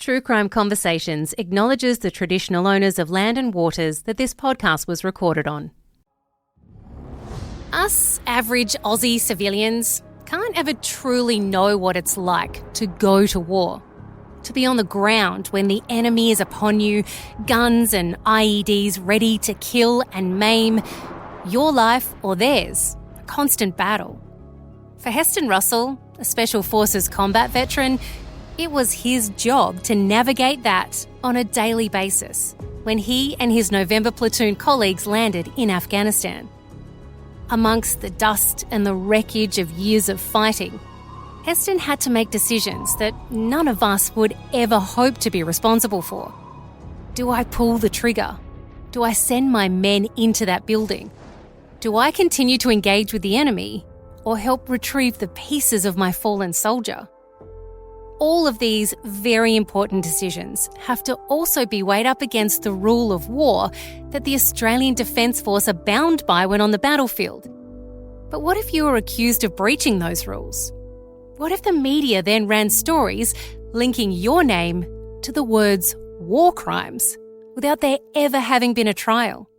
True Crime Conversations acknowledges the traditional owners of land and waters that this podcast was recorded on. Us average Aussie civilians can't ever truly know what it's like to go to war. To be on the ground when the enemy is upon you, guns and IEDs ready to kill and maim, your life or theirs, a constant battle. For Heston Russell, a Special Forces combat veteran, it was his job to navigate that on a daily basis when he and his November platoon colleagues landed in Afghanistan. Amongst the dust and the wreckage of years of fighting, Heston had to make decisions that none of us would ever hope to be responsible for. Do I pull the trigger? Do I send my men into that building? Do I continue to engage with the enemy or help retrieve the pieces of my fallen soldier? All of these very important decisions have to also be weighed up against the rule of war that the Australian Defence Force are bound by when on the battlefield. But what if you were accused of breaching those rules? What if the media then ran stories linking your name to the words war crimes without there ever having been a trial?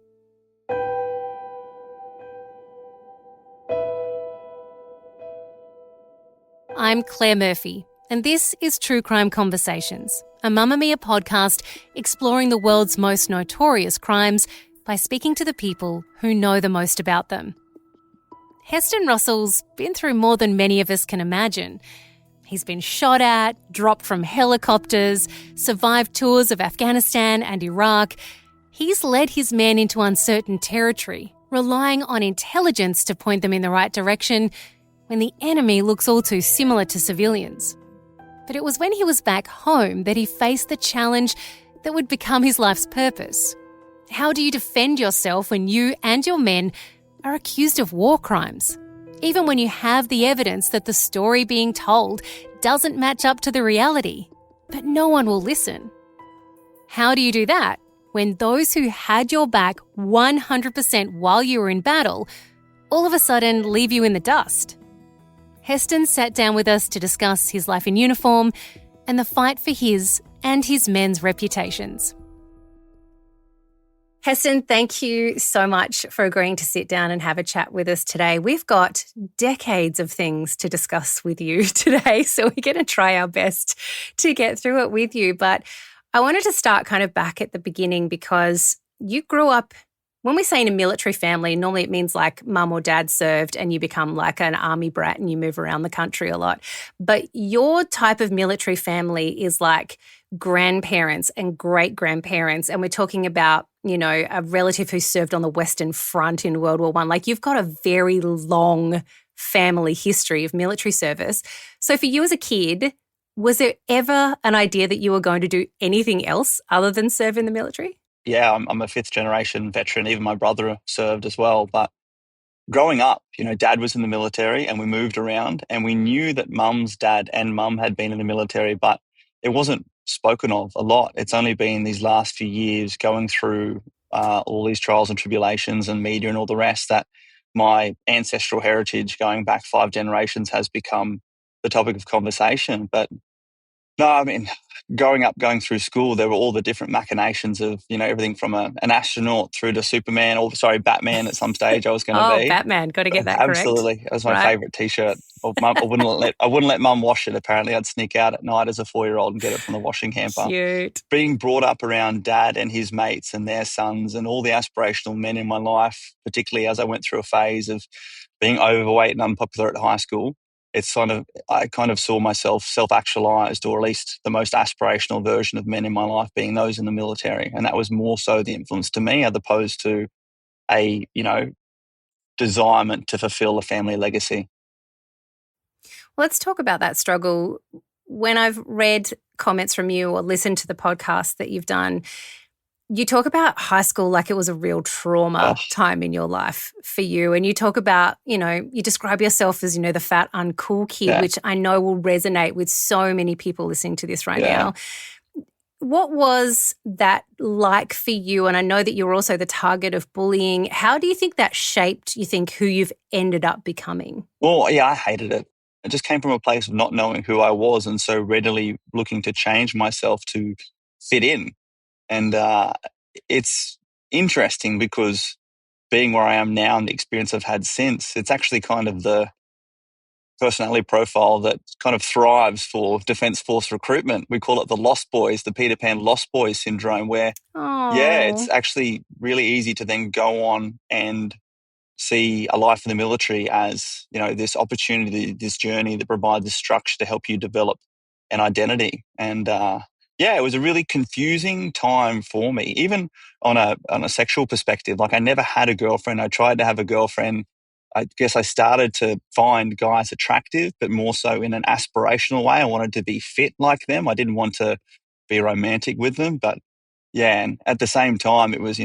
I'm Claire Murphy, and this is True Crime Conversations, a Mamma Mia podcast exploring the world's most notorious crimes by speaking to the people who know the most about them. Heston Russell's been through more than many of us can imagine. He's been shot at, dropped from helicopters, survived tours of Afghanistan and Iraq. He's led his men into uncertain territory, relying on intelligence to point them in the right direction when the enemy looks all too similar to civilians. But it was when he was back home that he faced the challenge that would become his life's purpose. How do you defend yourself when you and your men are accused of war crimes, even when you have the evidence that the story being told doesn't match up to the reality, but no one will listen? How do you do that when those who had your back 100% while you were in battle all of a sudden leave you in the dust? Heston sat down with us to discuss his life in uniform and the fight for his and his men's reputations. Heston, thank you so much for agreeing to sit down and have a chat with us today. We've got decades of things to discuss with you today, so we're going to try our best to get through it with you. But I wanted to start kind of back at the beginning because you grew up, when we say in a military family, normally it means like mum or dad served and you become like an army brat and you move around the country a lot. But your type of military family is like grandparents and great-grandparents, and we're talking about, you know, a relative who served on the Western Front in World War I. Like, you've got a very long family history of military service. So for you as a kid, was there ever an idea that you were going to do anything else other than serve in the military? Yeah, I'm a fifth generation veteran. Even my brother served as well. But growing up, you know, dad was in the military and we moved around and we knew that mum's dad and mum had been in the military, but it wasn't spoken of a lot. It's only been these last few years going through all these trials and tribulations and media and all the rest that my ancestral heritage going back 5 generations has become the topic of conversation. But no, I mean, growing up, going through school, there were all the different machinations of, you know, everything from an astronaut through to Superman, or Batman at some stage I was going to be. Oh, Batman, got to get that correct. Absolutely. It was my favourite T-shirt. I wouldn't let mum wash it, apparently. I'd sneak out at night as a 4-year-old and get it from the washing hamper. Cute. Being brought up around dad and his mates and their sons and all the aspirational men in my life, particularly as I went through a phase of being overweight and unpopular at high school, I kind of saw myself self-actualized, or at least the most aspirational version of men in my life being those in the military. And that was more so the influence to me, as opposed to a, you know, desirement to fulfill a family legacy. Well, let's talk about that struggle. When I've read comments from you or listened to the podcast that you've done, you talk about high school like it was a real trauma time in your life for you. And you talk about, you know, you describe yourself as, you know, the fat, uncool kid, which I know will resonate with so many people listening to this right now. What was that like for you? And I know that you were also the target of bullying. How do you think that shaped, you think, who you've ended up becoming? Well, yeah, I hated it. It just came from a place of not knowing who I was and so readily looking to change myself to fit in. And it's interesting because being where I am now and the experience I've had since, it's actually kind of the personality profile that kind of thrives for Defence Force recruitment. We call it the Lost Boys, the Peter Pan Lost Boys syndrome, where, yeah, it's Oh, actually really easy to then go on and see a life in the military as, this opportunity, this journey that provides this structure to help you develop an identity. And yeah, it was a really confusing time for me, even on a sexual perspective. Like, I never had a girlfriend. I tried to have a girlfriend. I guess I started to find guys attractive, but more so in an aspirational way. I wanted to be fit like them. I didn't want to be romantic with them, but yeah, and at the same time, it was,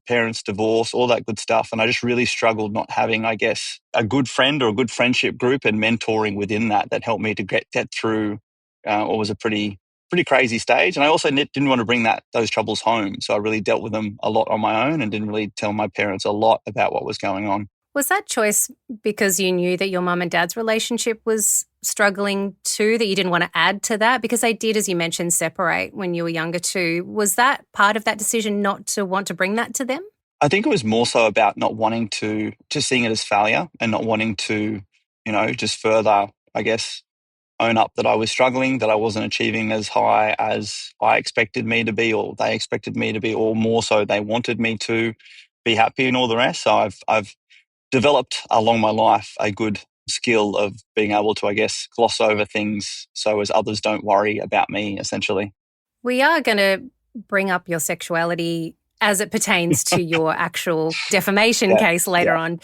parents' divorce, all that good stuff. And I just really struggled not having, I guess, a good friend or a good friendship group and mentoring within that helped me to get through what was a pretty crazy stage. And I also didn't want to bring those troubles home. So I really dealt with them a lot on my own and didn't really tell my parents a lot about what was going on. was that choice because you knew that your mum and dad's relationship was struggling too, that you didn't want to add to that? Because they did, as you mentioned, separate when you were younger too. Was that part of that decision not to want to bring that to them? I think it was more so about not wanting to seeing it as failure and not wanting to, just further, I guess, own up that I was struggling, that I wasn't achieving as high as I expected me to be, or they expected me to be, or more so they wanted me to be happy and all the rest. So I've developed along my life a good skill of being able to, I guess, gloss over things so as others don't worry about me, essentially. We are going to bring up your sexuality as it pertains to your actual defamation Yeah, case later yeah, on.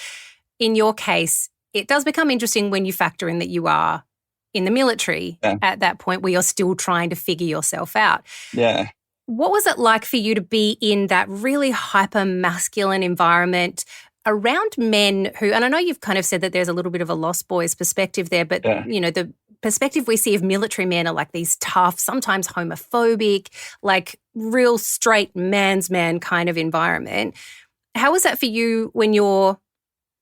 In your case, it does become interesting when you factor in that you are in the military yeah, at that point where you're still trying to figure yourself out. yeah, What was it like for you to be in that really hyper masculine environment around men who, and I know you've kind of said that there's a little bit of a Lost Boys perspective there, but yeah. the perspective we see of military men are like these tough, sometimes homophobic, like real straight man's man kind of environment. How was that for you when you're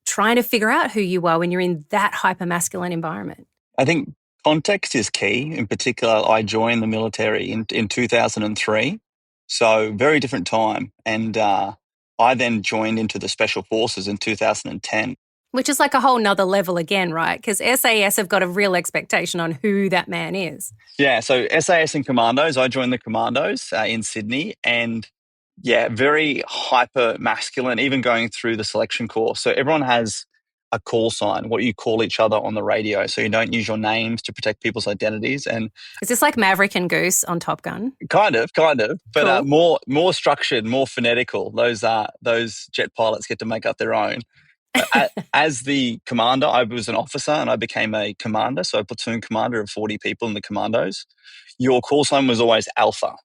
trying to figure out who you are when you're in that hyper masculine environment? I think context is key. In particular, I joined the military in 2003, so very different time. And I then joined into the Special Forces in 2010. Which is like a whole nother level again, right? Because SAS have got a real expectation on who that man is. Yeah, so SAS and Commandos, I joined the Commandos in Sydney, and yeah, very hyper masculine, even going through the selection course. So everyone has a call sign, what you call each other on the radio. So you don't use your names to protect people's identities. And Is this like Maverick and Goose on Top Gun? kind of, but Cool. more structured, more phonetical. Those jet pilots get to make up their own. As the commander, I was an officer and I became a commander, so a platoon commander of 40 people in the commandos. Your call sign was always Alpha.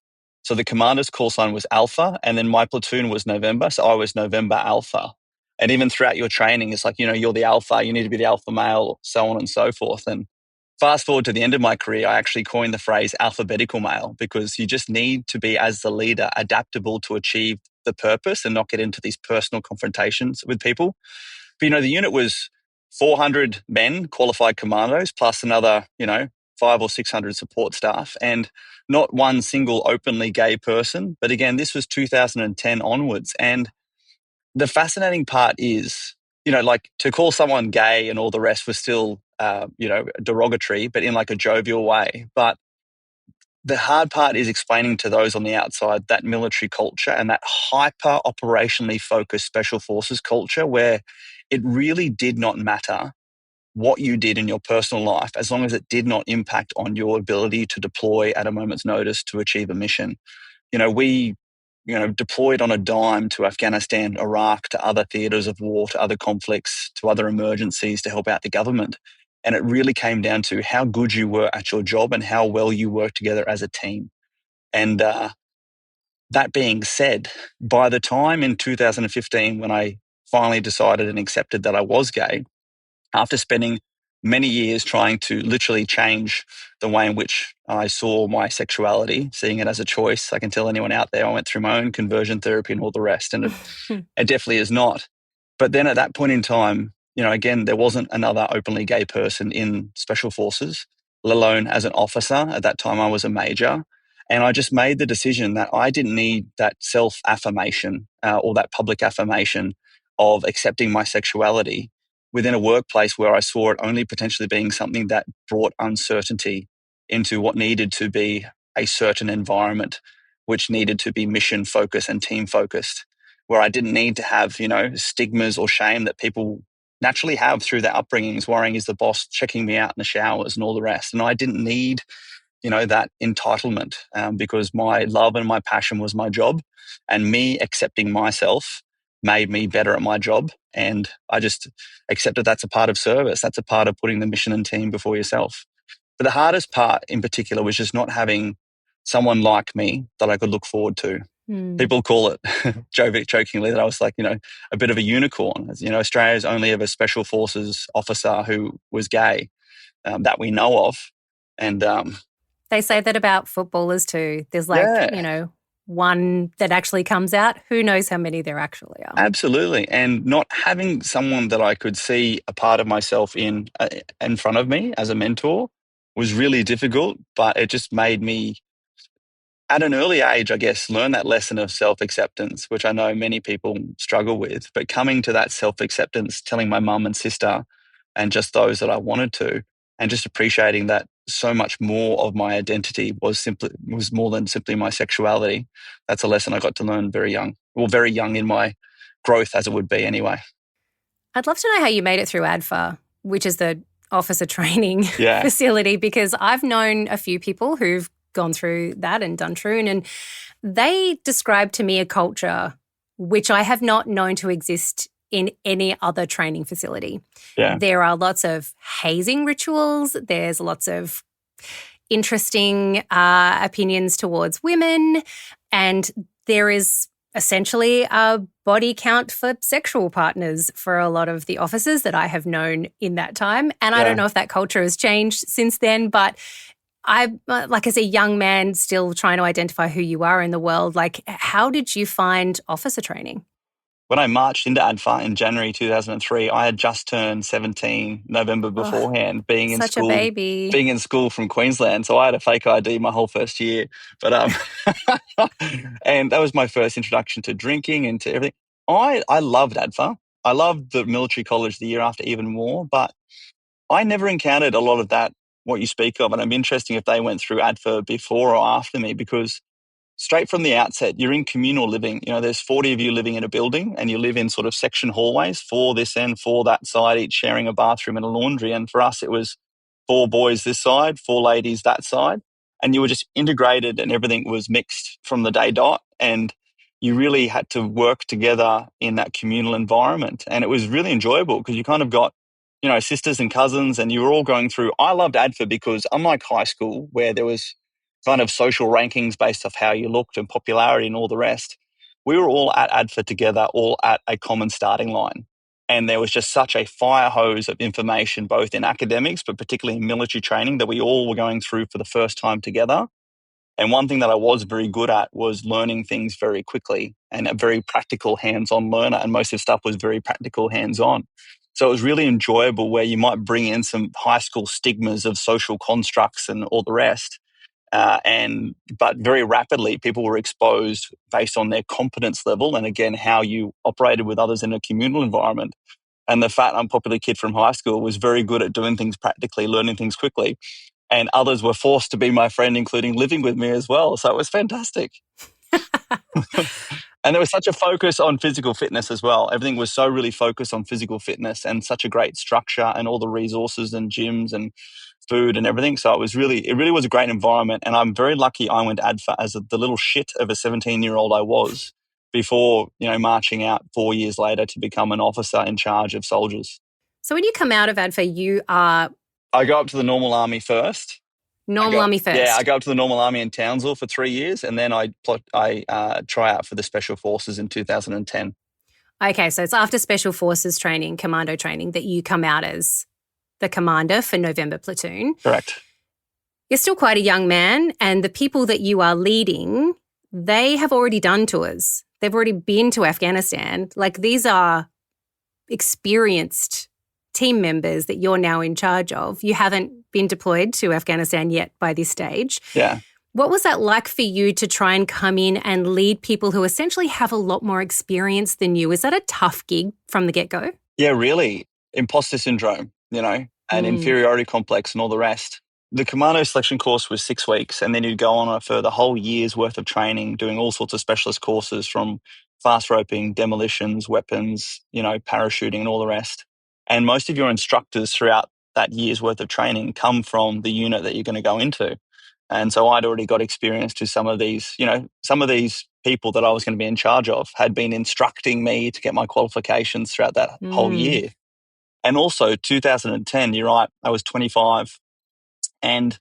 So the commander's call sign was Alpha, and then my platoon was November, so I was November Alpha. And even throughout your training, it's like, you're the alpha, you need to be the alpha male, so on and so forth. And fast forward to the end of my career, I actually coined the phrase alphabetical male, because you just need to be, as the leader, adaptable to achieve the purpose and not get into these personal confrontations with people. But, the unit was 400 men, qualified commandos, plus another, 500 or 600 support staff, and not one single openly gay person. But again, this was 2010 onwards. And the fascinating part is, like, to call someone gay and all the rest was still, derogatory, but in like a jovial way. But the hard part is explaining to those on the outside that military culture and that hyper operationally focused special forces culture, where it really did not matter what you did in your personal life as long as it did not impact on your ability to deploy at a moment's notice to achieve a mission. We deployed on a dime to Afghanistan, Iraq, to other theaters of war, to other conflicts, to other emergencies to help out the government. And it really came down to how good you were at your job and how well you worked together as a team. And that being said, by the time in 2015, when I finally decided and accepted that I was gay, after spending many years trying to literally change the way in which I saw my sexuality, seeing it as a choice, I can tell anyone out there, I went through my own conversion therapy and all the rest, and it definitely is not. But then at that point in time, again, there wasn't another openly gay person in special forces, let alone as an officer. At that time, I was a major. And I just made the decision that I didn't need that self-affirmation or that public affirmation of accepting my sexuality within a workplace where I saw it only potentially being something that brought uncertainty into what needed to be a certain environment, which needed to be mission focused and team focused, where I didn't need to have, stigmas or shame that people naturally have through their upbringings, worrying, is the boss checking me out in the showers and all the rest. And I didn't need, that entitlement because my love and my passion was my job, and me accepting myself made me better at my job. And I just accepted that's a part of service. That's a part of putting the mission and team before yourself. But the hardest part in particular was just not having someone like me that I could look forward to. People call it jokingly that I was like, a bit of a unicorn. Australia's only ever special forces officer who was gay that we know of. And they say that about footballers too. There's one that actually comes out. Who knows how many there actually are? Absolutely. And not having someone that I could see a part of myself in front of me as a mentor was really difficult, but it just made me, at an early age, I guess, learn that lesson of self-acceptance, which I know many people struggle with. But coming to that self-acceptance, telling my mum and sister and just those that I wanted to, and just appreciating that so much more of my identity was more than simply my sexuality. That's a lesson I got to learn very young in my growth, as it would be anyway. I'd love to know how you made it through ADFA, which is the officer training facility, because I've known a few people who've gone through that and done Troon, and they described to me a culture which I have not known to exist in any other training facility. Yeah. There are lots of hazing rituals. There's lots of interesting opinions towards women, and there is essentially a body count for sexual partners for a lot of the officers that I have known in that time. And I don't know if that culture has changed since then, but I, as a young man still trying to identify who you are in the world, how did you find officer training? When I marched into ADFA in January 2003, I had just turned 17 November beforehand, being in such a baby. Being in school from Queensland. So I had a fake ID my whole first year. But and that was my first introduction to drinking and to everything. I loved ADFA. I loved the military college the year after even more, but I never encountered a lot of that, what you speak of. And I'm interested if they went through ADFA before or after me, because straight from the outset, you're in communal living. There's 40 of you living in a building, and you live in sort of section hallways, 4 this end, 4 that side, each sharing a bathroom and a laundry. And for us, it was 4 boys this side, 4 ladies that side. And you were just integrated, and everything was mixed from the day dot. And you really had to work together in that communal environment. And it was really enjoyable because you kind of got, sisters and cousins, and you were all going through. I loved ADFA because, unlike high school, where there was kind of social rankings based off how you looked and popularity and all the rest, we were all at ADFA together, all at a common starting line. And there was just such a fire hose of information, both in academics, but particularly in military training, that we all were going through for the first time together. And one thing that I was very good at was learning things very quickly, and a very practical hands-on learner. And most of the stuff was very practical hands-on. So it was really enjoyable, where you might bring in some high school stigmas of social constructs and all the rest. But very rapidly, people were exposed based on their competence level, and again, how you operated with others in a communal environment. And the fat, unpopular kid from high school was very good at doing things practically, learning things quickly. And others were forced to be my friend, including living with me as well. So it was fantastic. And there was such a focus on physical fitness as well. Everything was so really focused on physical fitness, and such a great structure, and all the resources and gyms and food and everything. So it really was a great environment. And I'm very lucky I went to ADFA as the little shit of a 17-year-old I was before, marching out 4 years later to become an officer in charge of soldiers. So when you come out of ADFA, I go up to the normal army first. Army first? Yeah, I go up to the normal army in Townsville for 3 years, and then I try out for the Special Forces in 2010. Okay, so it's after Special Forces training, Commando training, that you come out as the commander for November Platoon. Correct. You're still quite a young man, and the people that you are leading, they have already done tours. They've already been to Afghanistan. These are experienced team members that you're now in charge of. You haven't been deployed to Afghanistan yet by this stage. Yeah. What was that like for you to try and come in and lead people who essentially have a lot more experience than you? Is that a tough gig from the get-go? Yeah, really. Imposter syndrome, and inferiority complex and all the rest. The commando selection course was 6 weeks, and then you'd go on a further whole year's worth of training, doing all sorts of specialist courses from fast roping, demolitions, weapons, parachuting and all the rest. And most of your instructors throughout that year's worth of training come from the unit that you're going to go into. And so I'd already got experience to some of these people that I was going to be in charge of had been instructing me to get my qualifications throughout that whole year. And also 2010, you're right, I was 25, and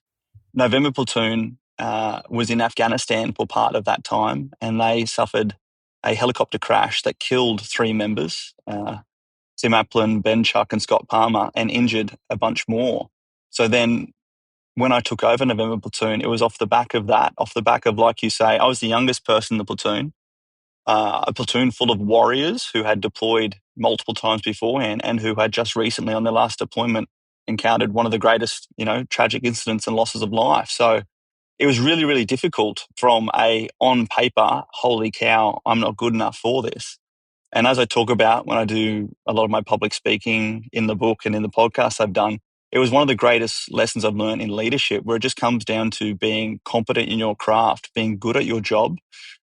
November Platoon was in Afghanistan for part of that time, and they suffered a helicopter crash that killed 3 members, Tim Applin, Ben Chuck and Scott Palmer, and injured a bunch more. So then when I took over November Platoon, it was off the back of, like you say, I was the youngest person in the platoon, a platoon full of warriors who had deployed multiple times beforehand and who had just recently on their last deployment encountered one of the greatest, tragic incidents and losses of life. So it was really, really difficult from on paper, holy cow, I'm not good enough for this. And as I talk about when I do a lot of my public speaking in the book and in the podcast I've done, it was one of the greatest lessons I've learned in leadership, where it just comes down to being competent in your craft, being good at your job.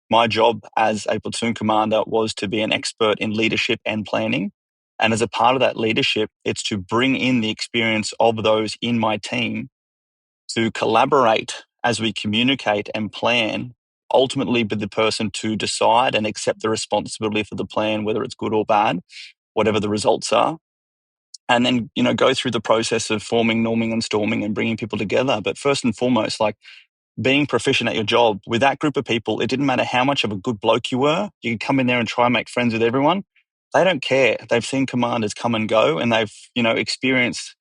My job as a platoon commander was to be an expert in leadership and planning. And as a part of that leadership, it's to bring in the experience of those in my team to collaborate as we communicate and plan, ultimately be the person to decide and accept the responsibility for the plan, whether it's good or bad, whatever the results are. And then, go through the process of forming, norming and storming and bringing people together. But first and foremost, being proficient at your job with that group of people, it didn't matter how much of a good bloke you were. You could come in there and try and make friends with everyone. They don't care. They've seen commanders come and go, and they've, experienced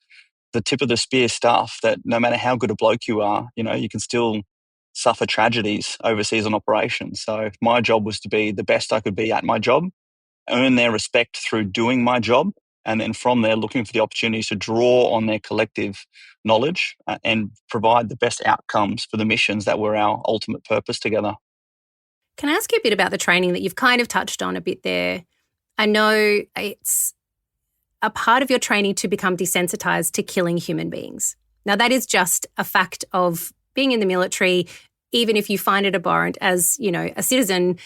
the tip of the spear stuff that no matter how good a bloke you are, you can still suffer tragedies overseas on operations. So my job was to be the best I could be at my job, earn their respect through doing my job, and then from there looking for the opportunities to draw on their collective knowledge and provide the best outcomes for the missions that were our ultimate purpose together. Can I ask you a bit about the training that you've kind of touched on a bit there? I know it's a part of your training to become desensitized to killing human beings. Now, that is just a fact of being in the military. Even if you find it abhorrent as, a citizen,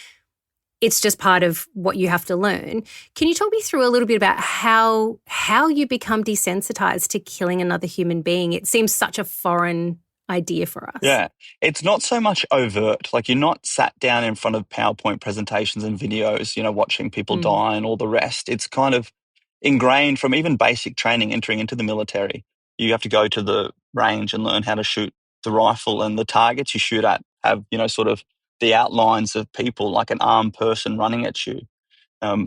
it's just part of what you have to learn. Can you talk me through a little bit about how you become desensitized to killing another human being? It seems such a foreign idea for us. Yeah, it's not so much overt. You're not sat down in front of PowerPoint presentations and videos, watching people die and all the rest. It's kind of ingrained from even basic training entering into the military. You have to go to the range and learn how to shoot the rifle, and the targets you shoot at have, sort of the outlines of people, like an armed person running at you,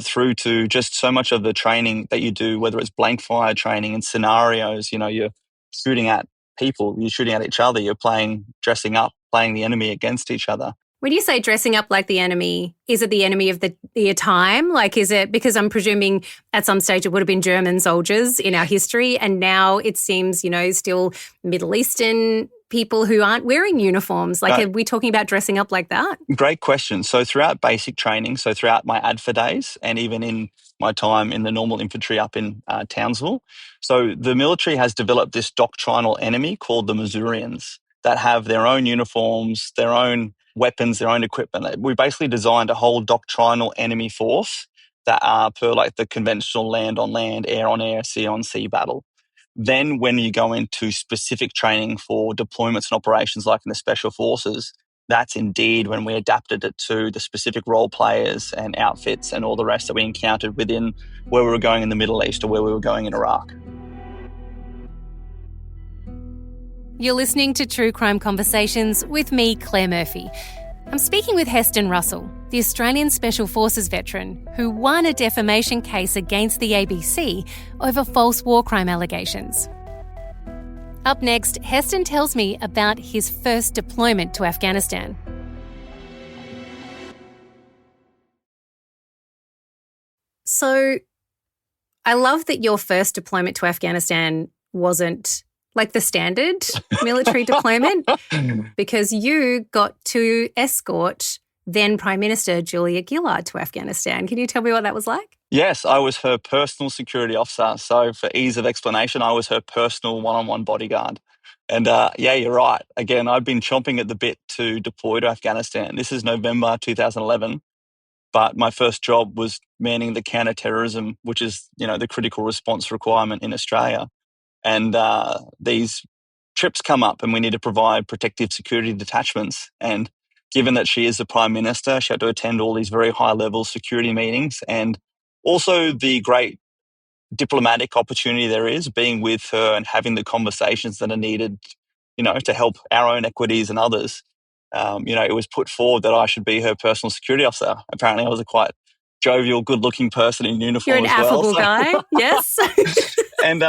through to just so much of the training that you do, whether it's blank fire training and scenarios, you're shooting at people, you're shooting at each other, you're dressing up, playing the enemy against each other. When you say dressing up like the enemy, is it the enemy of the time? Is it, because I'm presuming at some stage it would have been German soldiers in our history, and now it seems, still Middle Eastern people who aren't wearing uniforms. Are we talking about dressing up like that? Great question. So throughout basic training, so throughout my ADFA days and even in my time in the normal infantry up in Townsville, so the military has developed this doctrinal enemy called the Missourians that have their own uniforms, their own weapons, their own equipment. We basically designed a whole doctrinal enemy force that are per the conventional land on land, air on air, sea on sea battle. Then when you go into specific training for deployments and operations like in the Special Forces, that's indeed when we adapted it to the specific role players and outfits and all the rest that we encountered within where we were going in the Middle East or where we were going in Iraq. You're listening to True Crime Conversations with me, Claire Murphy. I'm speaking with Heston Russell, the Australian Special Forces veteran who won a defamation case against the ABC over false war crime allegations. Up next, Heston tells me about his first deployment to Afghanistan. So, I love that your first deployment to Afghanistan wasn't like the standard military deployment, because you got to escort then Prime Minister Julia Gillard to Afghanistan. Can you tell me what that was like? Yes, I was her personal security officer. So for ease of explanation, I was her personal one-on-one bodyguard. And yeah, you're right. Again, I've been chomping at the bit to deploy to Afghanistan. This is November 2011, but my first job was manning the counter-terrorism, which is, the critical response requirement in Australia. And these trips come up and we need to provide protective security detachments. And given that she is the Prime Minister, she had to attend all these very high-level security meetings, and also the great diplomatic opportunity there is being with her and having the conversations that are needed, to help our own equities and others. It was put forward that I should be her personal security officer. Apparently I was a quite jovial, good-looking person in You're uniform an as well. affable guy, yes? And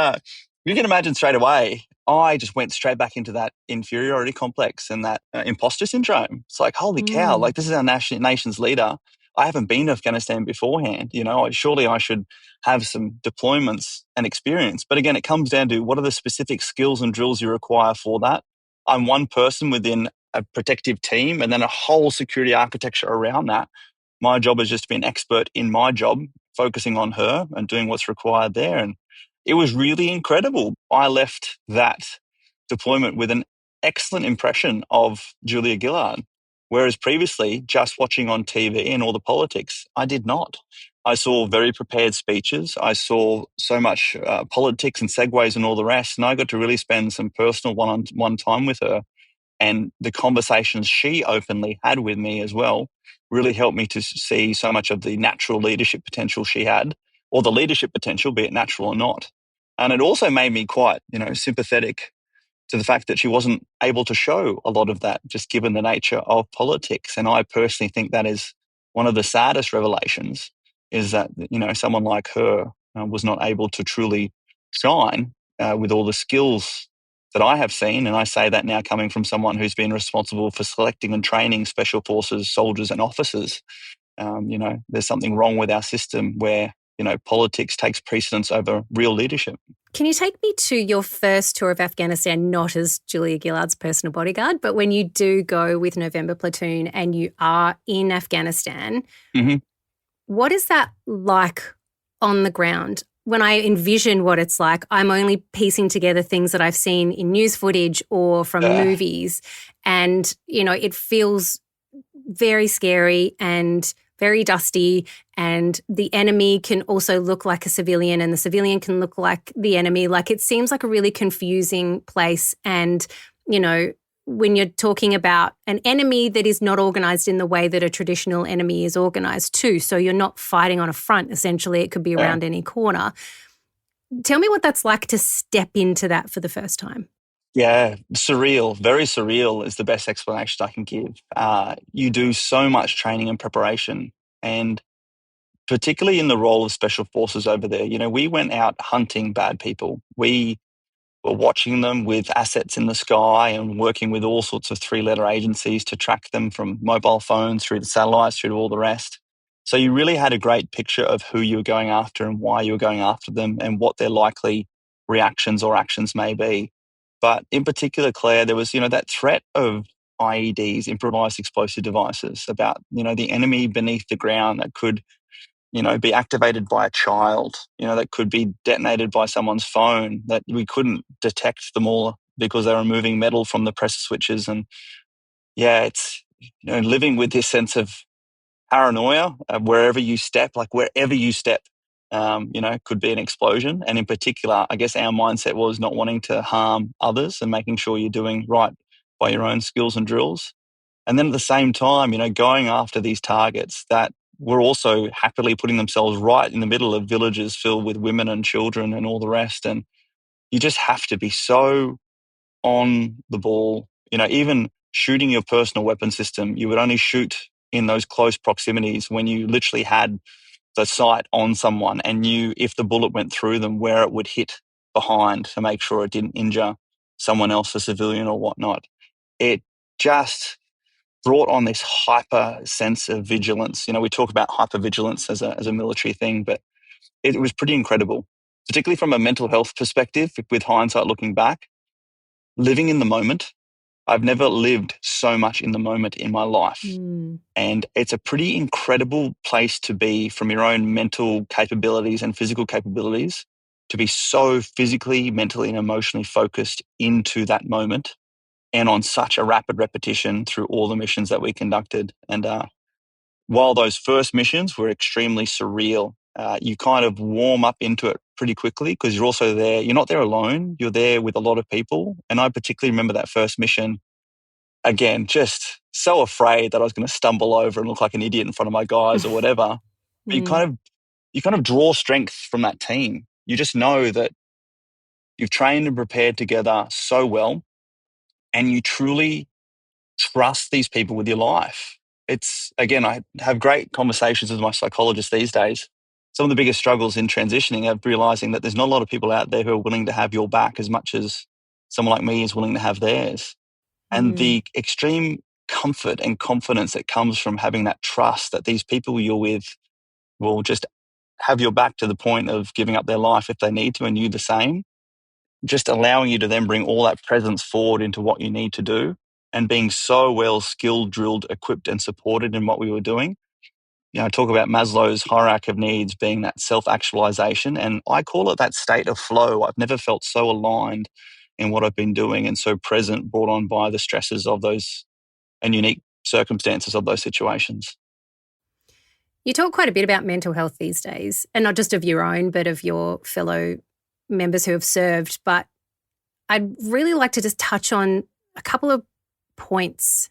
you can imagine straight away, I just went straight back into that inferiority complex and that imposter syndrome. It's like, holy cow, like this is our nation's leader. I haven't been to Afghanistan beforehand. Surely I should have some deployments and experience. But again, it comes down to what are the specific skills and drills you require for that. I'm one person within a protective team and then a whole security architecture around that. My job is just to be an expert in my job, focusing on her and doing what's required there. And it was really incredible. I left that deployment with an excellent impression of Julia Gillard, whereas previously, just watching on TV and all the politics, I did not. I saw very prepared speeches. I saw so much politics and segues and all the rest, and I got to really spend some personal one-on-one time with her. And the conversations she openly had with me as well really helped me to see so much of the natural leadership potential she had, or the leadership potential, be it natural or not. And it also made me quite, sympathetic to the fact that she wasn't able to show a lot of that, just given the nature of politics. And I personally think that is one of the saddest revelations, is that, someone like her was not able to truly shine with all the skills that I have seen. And I say that now coming from someone who's been responsible for selecting and training special forces, soldiers and officers. There's something wrong with our system where, politics takes precedence over real leadership. Can you take me to your first tour of Afghanistan, not as Julia Gillard's personal bodyguard, but when you do go with November Platoon and you are in Afghanistan, what is that like on the ground? When I envision what it's like, I'm only piecing together things that I've seen in news footage or from movies. And, it feels very scary and very dusty, and the enemy can also look like a civilian and the civilian can look like the enemy. Like, it seems like a really confusing place. And, when you're talking about an enemy that is not organised in the way that a traditional enemy is organised too, so you're not fighting on a front, essentially, it could be around any corner. Tell me what that's like to step into that for the first time. Yeah, surreal, very surreal is the best explanation I can give. You do so much training and preparation, and particularly in the role of special forces over there, we went out hunting bad people. We were watching them with assets in the sky and working with all sorts of three-letter agencies to track them from mobile phones through to satellites through to all the rest. So you really had a great picture of who you were going after and why you were going after them and what their likely reactions or actions may be. But in particular, Claire, there was, that threat of IEDs, improvised explosive devices, about, the enemy beneath the ground that could, be activated by a child, that could be detonated by someone's phone, that we couldn't detect them all because they were removing metal from the pressure switches. And yeah, it's, living with this sense of paranoia wherever you step, could be an explosion. And in particular, I guess our mindset was not wanting to harm others and making sure you're doing right by your own skills and drills. And then at the same time, going after these targets that were also happily putting themselves right in the middle of villages filled with women and children and all the rest. And you just have to be so on the ball. Even shooting your personal weapon system, you would only shoot in those close proximities when you literally had the sight on someone and knew if the bullet went through them, where it would hit behind to make sure it didn't injure someone else, a civilian or whatnot. It just brought on this hyper sense of vigilance. We talk about hypervigilance as a military thing, but it was pretty incredible, particularly from a mental health perspective, with hindsight looking back. Living in the moment, I've never lived so much in the moment in my life. And it's a pretty incredible place to be from your own mental capabilities and physical capabilities, to be so physically, mentally, and emotionally focused into that moment and on such a rapid repetition through all the missions that we conducted. And while those first missions were extremely surreal, you kind of warm up into it pretty quickly because you're also there. You're not there alone. You're there with a lot of people. And I particularly remember that first mission, again, just so afraid that I was going to stumble over and look like an idiot in front of my guys or whatever. But you kind of draw strength from that team. You just know that you've trained and prepared together so well, and you truly trust these people with your life. It's, again, I have great conversations with my psychologist these days. Some of the biggest struggles in transitioning are realizing that there's not a lot of people out there who are willing to have your back as much as someone like me is willing to have theirs. And the extreme comfort and confidence that comes from having that trust that these people you're with will just have your back to the point of giving up their life if they need to, and you the same, just allowing you to then bring all that presence forward into what you need to do, and being so well skilled, drilled, equipped, and supported in what we were doing. I talk about Maslow's hierarchy of needs being that self-actualization, and I call it that state of flow. I've never felt so aligned in what I've been doing and so present, brought on by the stresses of those and unique circumstances of those situations. You talk quite a bit about mental health these days, and not just of your own, but of your fellow members who have served. But I'd really like to just touch on a couple of points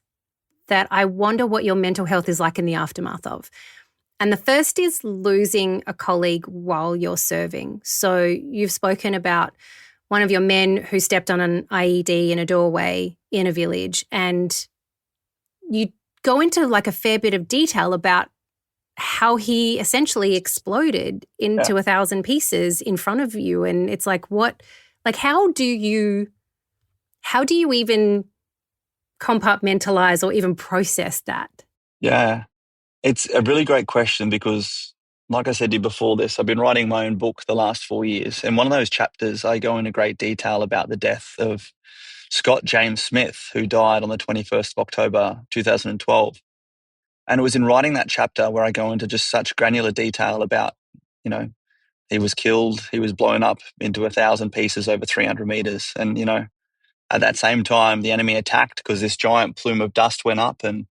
that I wonder what your mental health is like in the aftermath of. And the first is losing a colleague while you're serving. So you've spoken about one of your men who stepped on an IED in a doorway in a village, and you go into like a fair bit of detail about how he essentially exploded into 1,000 pieces in front of you. And it's like, how do you even compartmentalize or even process that? Yeah, it's a really great question because, like I said to you before this, I've been writing my own book the last 4 years. And one of those chapters, I go into great detail about the death of Scott James Smith, who died on the 21st of October, 2012. And it was in writing that chapter where I go into just such granular detail about, he was killed, he was blown up into 1,000 pieces over 300 meters. And, at that same time, the enemy attacked because this giant plume of dust went up, and,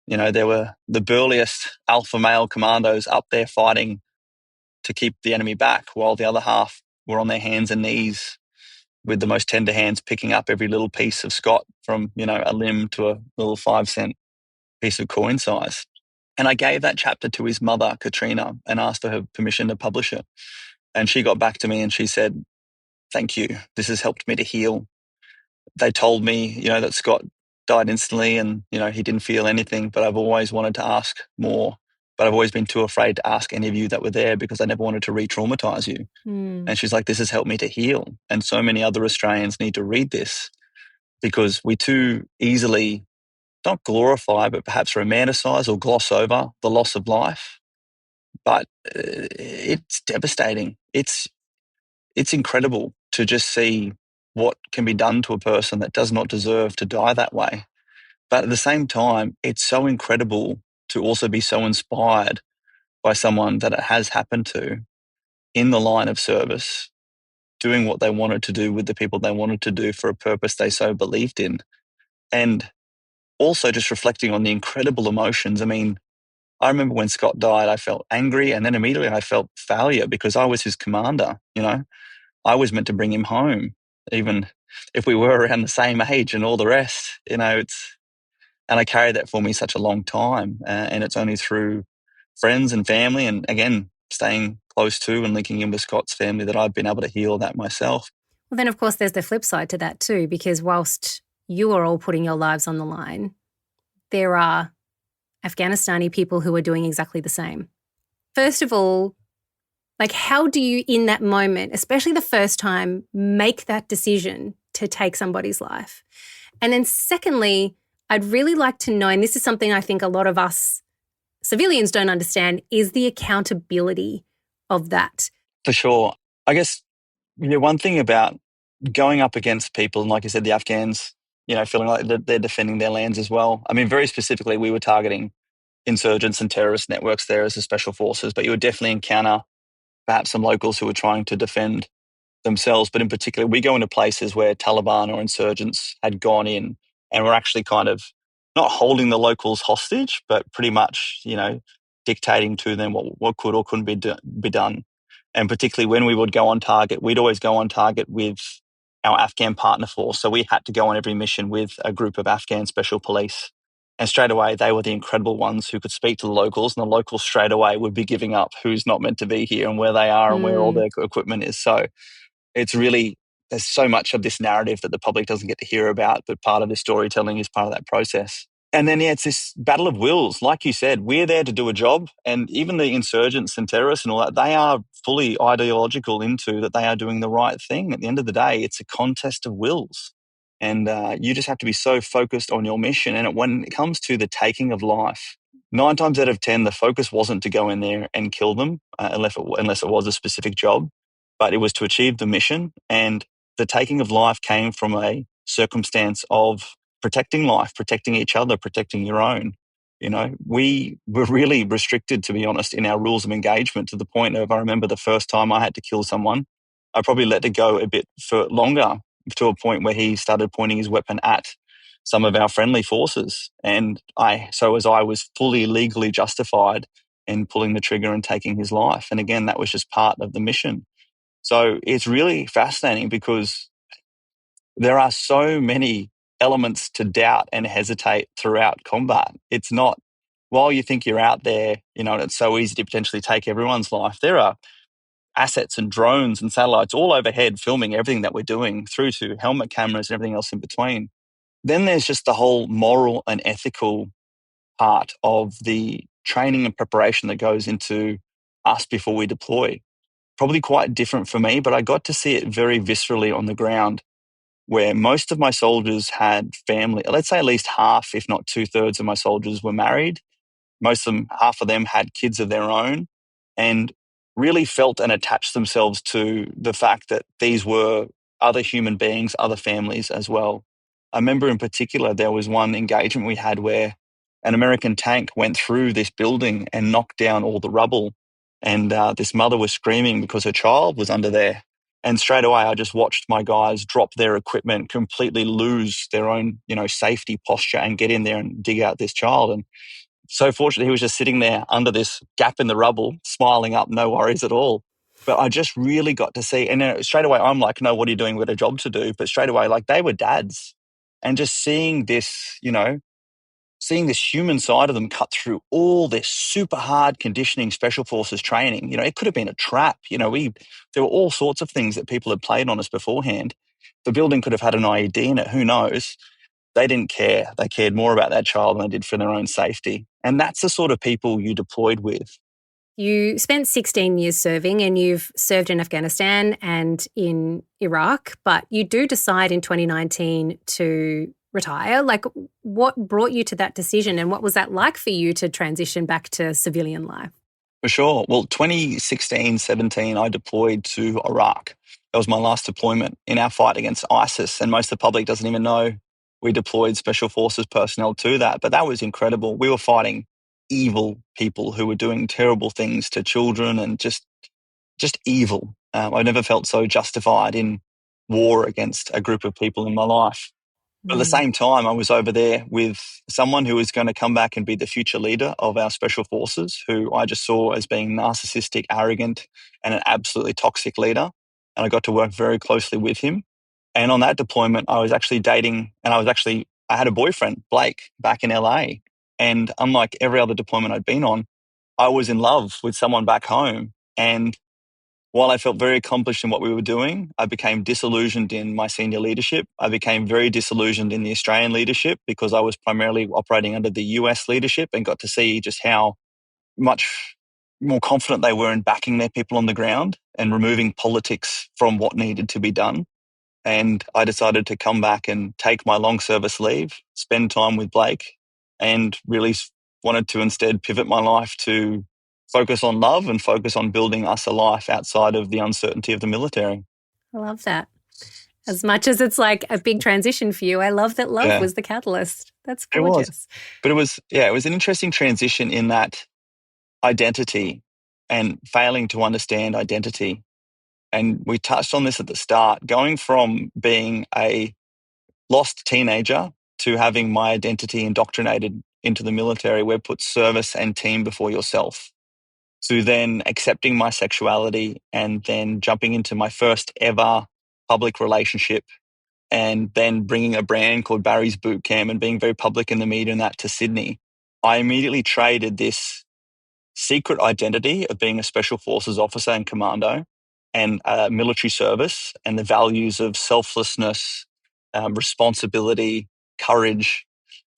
there were the burliest alpha male commandos up there fighting to keep the enemy back, while the other half were on their hands and knees with the most tender hands picking up every little piece of Scott, from, a limb to a little 5-cent piece of coin size. And I gave that chapter to his mother, Katrina, and asked for her permission to publish it. And she got back to me and she said, "Thank you. This has helped me to heal. They told me, that Scott died instantly and, he didn't feel anything, but I've always wanted to ask more. But I've always been too afraid to ask any of you that were there because I never wanted to re-traumatize you." And she's like, "This has helped me to heal. And so many other Australians need to read this because we too easily not glorify, but perhaps romanticize or gloss over the loss of life. But it's devastating. It's incredible to just see what can be done to a person that does not deserve to die that way. But at the same time, it's so incredible to also be so inspired by someone that it has happened to in the line of service, doing what they wanted to do with the people they wanted to do for a purpose they so believed in. And also just reflecting on the incredible emotions. I mean, I remember when Scott died, I felt angry, and then immediately I felt failure because I was his commander. I was meant to bring him home, even if we were around the same age and all the rest. And I carried that for me such a long time. And it's only through friends and family, and again, staying close to and linking in with Scott's family, that I've been able to heal that myself. Well, then, of course, there's the flip side to that too, because whilst you are all putting your lives on the line, there are Afghanistani people who are doing exactly the same. First of all, how do you, in that moment, especially the first time, make that decision to take somebody's life? And then secondly, I'd really like to know, and this is something I think a lot of us civilians don't understand, is the accountability of that? For sure. I guess, one thing about going up against people, and like you said, the Afghans, feeling like they're defending their lands as well. I mean, very specifically, we were targeting insurgents and terrorist networks there as the special forces, but you would definitely encounter perhaps some locals who were trying to defend themselves. But in particular, we go into places where Taliban or insurgents had gone in and were actually kind of not holding the locals hostage, but pretty much, dictating to them what could or couldn't be done. And particularly when we would go on target, we'd always go on target with our Afghan partner force. So we had to go on every mission with a group of Afghan special police. And straight away, they were the incredible ones who could speak to the locals, and the locals straight away would be giving up who's not meant to be here and where they are and where all their equipment is. So it's really, there's so much of this narrative that the public doesn't get to hear about, but part of the storytelling is part of that process. And then, it's this battle of wills. Like you said, we're there to do a job, and even the insurgents and terrorists and all that, they are fully ideological into that they are doing the right thing. At the end of the day, it's a contest of wills. And you just have to be so focused on your mission. And when it comes to the taking of life, 9 times out of 10, the focus wasn't to go in there and kill them, unless it was a specific job, but it was to achieve the mission. And the taking of life came from a circumstance of protecting life, protecting each other, protecting your own. We were really restricted, to be honest, in our rules of engagement, to the point of, I remember the first time I had to kill someone, I probably let it go a bit for longer, to a point where he started pointing his weapon at some of our friendly forces. And I was fully legally justified in pulling the trigger and taking his life. And again, that was just part of the mission. So it's really fascinating because there are so many elements to doubt and hesitate throughout combat. It's not, while you think you're out there, and it's so easy to potentially take everyone's life, there are assets and drones and satellites all overhead filming everything that we're doing, through to helmet cameras and everything else in between. Then there's just the whole moral and ethical part of the training and preparation that goes into us before we deploy. Probably quite different for me, but I got to see it very viscerally on the ground, where most of my soldiers had family. Let's say at least half, if not 2/3 of my soldiers were married. Half of them had kids of their own, and really felt and attached themselves to the fact that these were other human beings, other families as well. I remember in particular, there was one engagement we had where an American tank went through this building and knocked down all the rubble. And this mother was screaming because her child was under there. And straight away, I just watched my guys drop their equipment, completely lose their own, safety posture, and get in there and dig out this child. And so fortunately, he was just sitting there under this gap in the rubble, smiling up, no worries at all. But I just really got to see, and then straight away, I'm like, no, what are you doing? We've got a job to do. But straight away, like, they were dads. And just seeing this, seeing this human side of them cut through all this super hard conditioning special forces training, it could have been a trap. There were all sorts of things that people had played on us beforehand. The building could have had an IED in it. Who knows? They didn't care. They cared more about that child than they did for their own safety. And that's the sort of people you deployed with. You spent 16 years serving, and you've served in Afghanistan and in Iraq, but you do decide in 2019 to retire. Like, what brought you to that decision, and what was that like for you to transition back to civilian life? For sure. Well, 2016, 17, I deployed to Iraq. That was my last deployment in our fight against ISIS. And most of the public doesn't even know we deployed special forces personnel to that. But that was incredible. We were fighting evil people who were doing terrible things to children, and just evil. I never felt so justified in war against a group of people in my life. But at the same time, I was over there with someone who was going to come back and be the future leader of our special forces, who I just saw as being narcissistic, arrogant, and an absolutely toxic leader. And I got to work very closely with him. And on that deployment, I was actually dating, and I had a boyfriend, Blake, back in LA. And unlike every other deployment I'd been on, I was in love with someone back home. And while I felt very accomplished in what we were doing, I became disillusioned in my senior leadership. I became very disillusioned in the Australian leadership, because I was primarily operating under the US leadership, and got to see just how much more confident they were in backing their people on the ground and removing politics from what needed to be done. And I decided to come back and take my long service leave, spend time with Blake, and really wanted to instead pivot my life to focus on love and focus on building us a life outside of the uncertainty of the military. I love that. As much as it's like a big transition for you, I love that love was the catalyst. That's It was. gorgeous. But it was an interesting transition in that identity and failing to understand identity. And we touched on this at the start, going from being a lost teenager to having my identity indoctrinated into the military, where put service and team before yourself, to then accepting my sexuality and then jumping into my first ever public relationship, and then bringing a brand called Barry's Boot Camp and being very public in the media and that to Sydney. I immediately traded this secret identity of being a special forces officer and commando and military service and the values of selflessness, responsibility, courage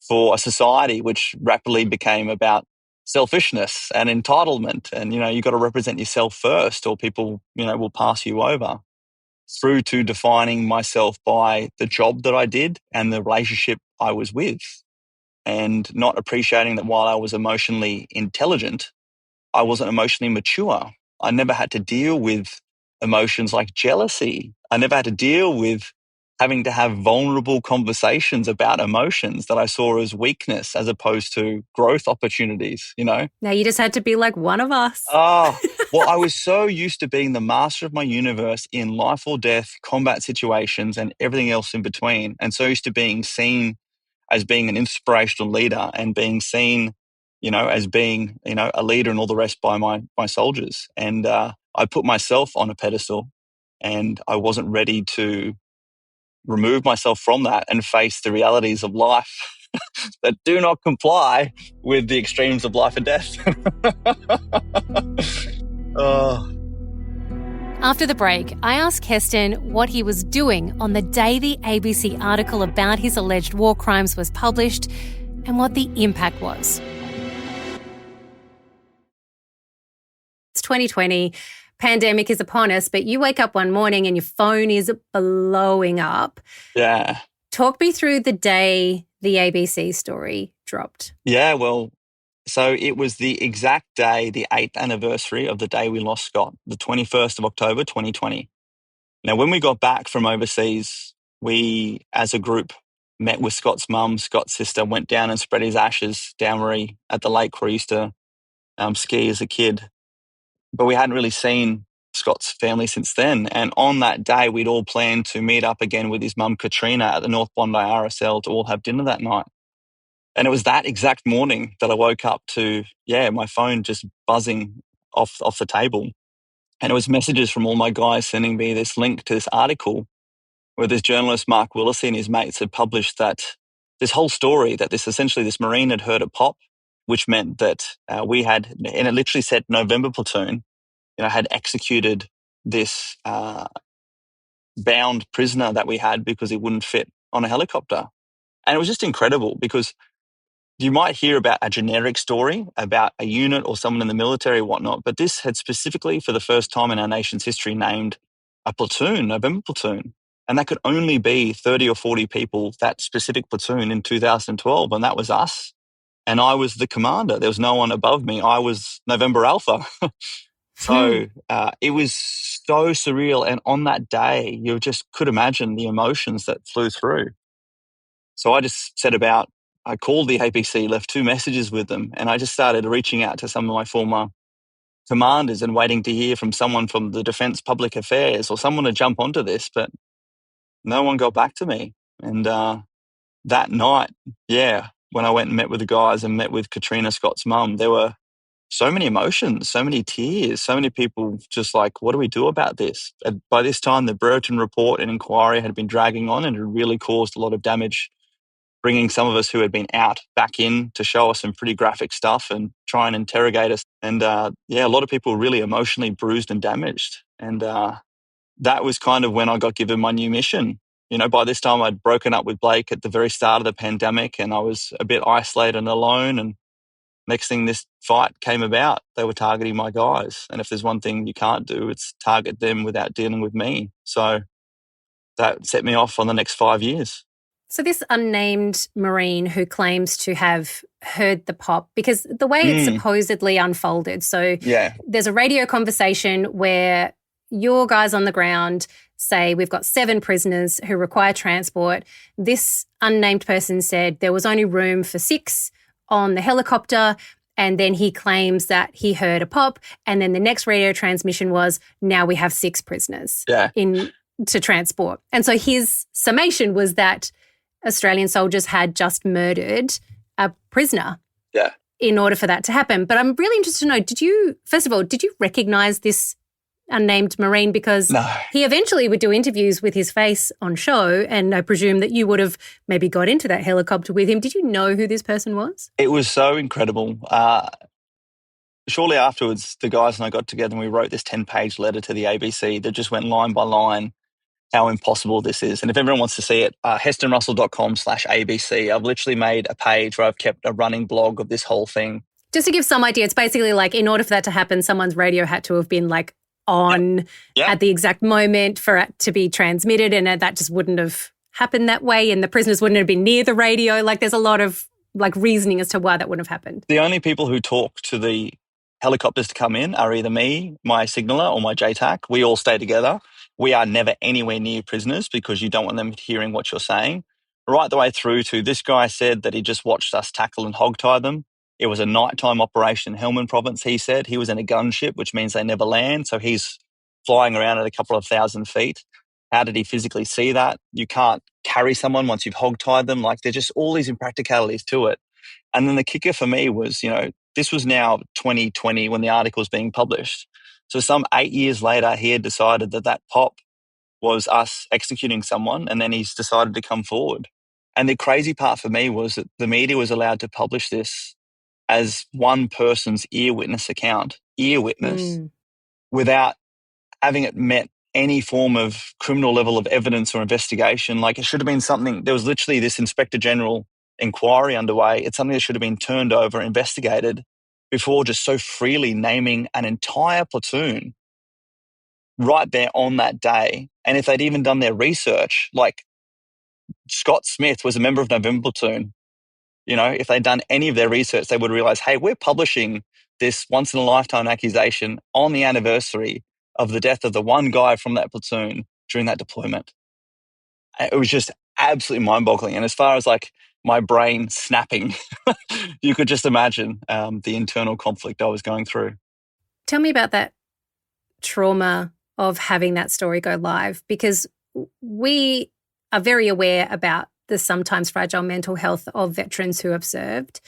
for a society which rapidly became about selfishness and entitlement. And, you got to represent yourself first or people, will pass you over, through to defining myself by the job that I did and the relationship I was with, and not appreciating that while I was emotionally intelligent, I wasn't emotionally mature. I never had to deal with emotions like jealousy. I never had to deal with having to have vulnerable conversations about emotions that I saw as weakness as opposed to growth opportunities, Now you just had to be like one of us. Oh, well, I was so used to being the master of my universe in life or death, combat situations, and everything else in between. And so used to being seen as being an inspirational leader and being seen, as being, a leader and all the rest by my soldiers. And I put myself on a pedestal, and I wasn't ready to remove myself from that and face the realities of life that do not comply with the extremes of life and death. Oh. After the break, I ask Heston what he was doing on the day the ABC article about his alleged war crimes was published and what the impact was. It's 2020. Pandemic is upon us, but you wake up one morning and your phone is blowing up. Yeah. Talk me through the day the ABC story dropped. Yeah, well, so it was the exact day, the 8th anniversary of the day we lost Scott, the 21st of October, 2020. Now, when we got back from overseas, we, as a group, met with Scott's mum, Scott's sister, went down and spread his ashes down at the lake where he used to ski as a kid. But we hadn't really seen Scott's family since then. And on that day, we'd all planned to meet up again with his mum, Katrina, at the North Bondi RSL to all have dinner that night. And it was that exact morning that I woke up to, my phone just buzzing off the table. And it was messages from all my guys sending me this link to this article where this journalist, Mark Willesee, and his mates had published that this whole story that this Marine had heard a pop, which meant that we had, and it literally said November Platoon, had executed this bound prisoner that we had because he wouldn't fit on a helicopter. And it was just incredible because you might hear about a generic story about a unit or someone in the military or whatnot, but this had specifically, for the first time in our nation's history, named a platoon, November Platoon. And that could only be 30 or 40 people, that specific platoon in 2012, and that was us. And I was the commander. There was no one above me. I was November Alpha. So it was so surreal. And on that day, you just could imagine the emotions that flew through. So I just I called the APC, left 2 messages with them, and I just started reaching out to some of my former commanders and waiting to hear from someone from the Defence Public Affairs or someone to jump onto this, but no one got back to me. And that night, when I went and met with the guys and met with Katrina, Scott's mum, there were so many emotions, so many tears, so many people just like, what do we do about this? And by this time, the Brereton report and inquiry had been dragging on and it really caused a lot of damage, bringing some of us who had been out back in to show us some pretty graphic stuff and try and interrogate us. And a lot of people were really emotionally bruised and damaged. And that was kind of when I got given my new mission. By this time I'd broken up with Blake at the very start of the pandemic and I was a bit isolated and alone. And next thing this fight came about, they were targeting my guys. And if there's one thing you can't do, it's target them without dealing with me. So that set me off on the next 5 years. So this unnamed Marine who claims to have heard the pop, because the way it's supposedly unfolded, so there's a radio conversation where your guys on the ground say we've got 7 prisoners who require transport. This unnamed person said there was only room for 6 on the helicopter, and then he claims that he heard a pop, and then the next radio transmission was, now we have 6 prisoners to transport. And so his summation was that Australian soldiers had just murdered a prisoner in order for that to happen. But I'm really interested to know, did you recognise this unnamed Marine? Because he eventually would do interviews with his face on show, and I presume that you would have maybe got into that helicopter with him. Did you know who this person was? It was so incredible. Shortly afterwards, the guys and I got together and we wrote this 10-page letter to the ABC that just went line by line how impossible this is. And if everyone wants to see it, hestonrussell.com/ABC. I've literally made a page where I've kept a running blog of this whole thing. Just to give some idea, it's basically like in order for that to happen, someone's radio had to have been like on at the exact moment for it to be transmitted, and that just wouldn't have happened that way, and the prisoners wouldn't have been near the radio. Like there's a lot of like reasoning as to why that wouldn't have happened. The only people who talk to the helicopters to come in are either me, my signaller, or my JTAC. We all stay together. We are never anywhere near prisoners because you don't want them hearing what you're saying. Right the way through to this guy said that he just watched us tackle and hogtie them. It was a nighttime operation in Helmand province, he said. He was in a gunship, which means they never land. So he's flying around at a couple of thousand feet. How did he physically see that? You can't carry someone once you've hogtied them. Like there's just all these impracticalities to it. And then the kicker for me was, this was now 2020 when the article was being published. So some 8 years later, he had decided that pop was us executing someone, and then he's decided to come forward. And the crazy part for me was that the media was allowed to publish this as one person's ear witness account, without having it met any form of criminal level of evidence or investigation. Like it should have been something, there was literally this Inspector General inquiry underway. It's something that should have been turned over, investigated before just so freely naming an entire platoon right there on that day. And if they'd even done their research, like Scott Smith was a member of November Platoon, if they'd done any of their research, they would realize, hey, we're publishing this once in a lifetime accusation on the anniversary of the death of the one guy from that platoon during that deployment. It was just absolutely mind-boggling. And as far as like my brain snapping, you could just imagine the internal conflict I was going through. Tell me about that trauma of having that story go live, because we are very aware about the sometimes fragile mental health of veterans who have served,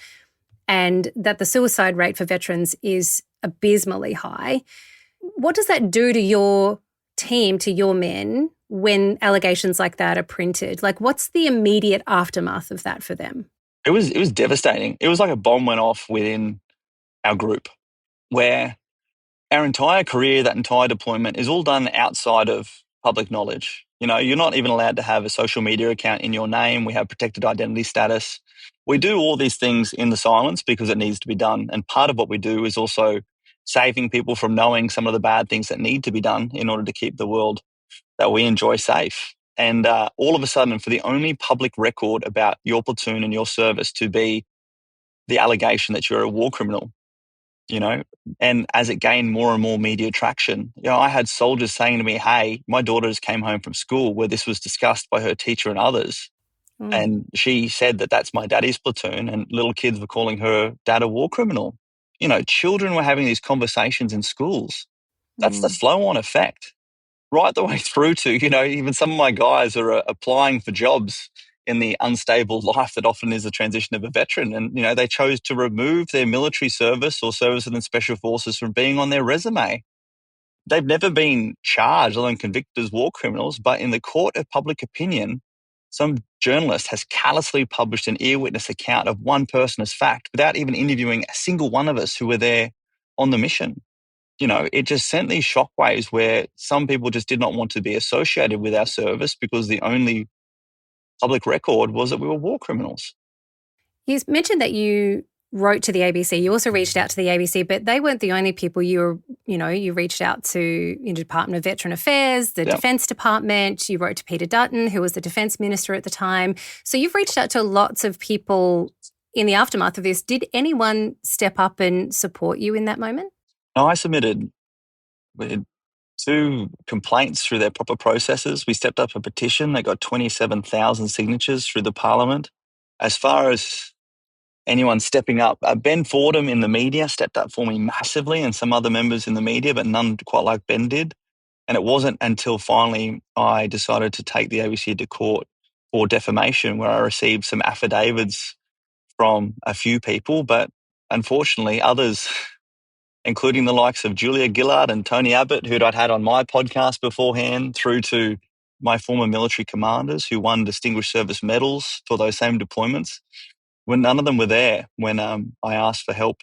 and that the suicide rate for veterans is abysmally high. What does that do to your team, to your men, when allegations like that are printed? Like, what's the immediate aftermath of that for them? It was devastating. It was like a bomb went off within our group, where our entire career, that entire deployment is all done outside of public knowledge. You're not even allowed to have a social media account in your name. We have protected identity status. We do all these things in the silence because it needs to be done. And part of what we do is also saving people from knowing some of the bad things that need to be done in order to keep the world that we enjoy safe. And all of a sudden, for the only public record about your platoon and your service to be the allegation that you're a war criminal, and as it gained more and more media traction, I had soldiers saying to me, hey, my daughter just came home from school where this was discussed by her teacher and others. And she said that that's my daddy's platoon, and little kids were calling her dad a war criminal. Children were having these conversations in schools. That's the flow-on effect. Right the way through to, even some of my guys are applying for jobs in the unstable life that often is the transition of a veteran. And, they chose to remove their military service or service within special forces from being on their resume. They've never been charged or convicted as war criminals, but in the court of public opinion, some journalist has callously published an ear witness account of one person as fact without even interviewing a single one of us who were there on the mission. It just sent these shockwaves where some people just did not want to be associated with our service because the only public record was that we were war criminals. You mentioned that you wrote to the ABC. You also reached out to the ABC, but they weren't the only people you reached out to the Department of Veteran Affairs, the Defence Department. You wrote to Peter Dutton, who was the Defence Minister at the time. So you've reached out to lots of people in the aftermath of this. Did anyone step up and support you in that moment? No, I submitted 2 complaints through their proper processes. We stepped up a petition. They got 27,000 signatures through the Parliament. As far as anyone stepping up, Ben Fordham in the media stepped up for me massively, and some other members in the media, but none quite like Ben did. And it wasn't until finally I decided to take the ABC to court for defamation, where I received some affidavits from a few people, but unfortunately others, including the likes of Julia Gillard and Tony Abbott, who I'd had on my podcast beforehand, through to my former military commanders who won Distinguished Service Medals for those same deployments, when none of them were there when I asked for help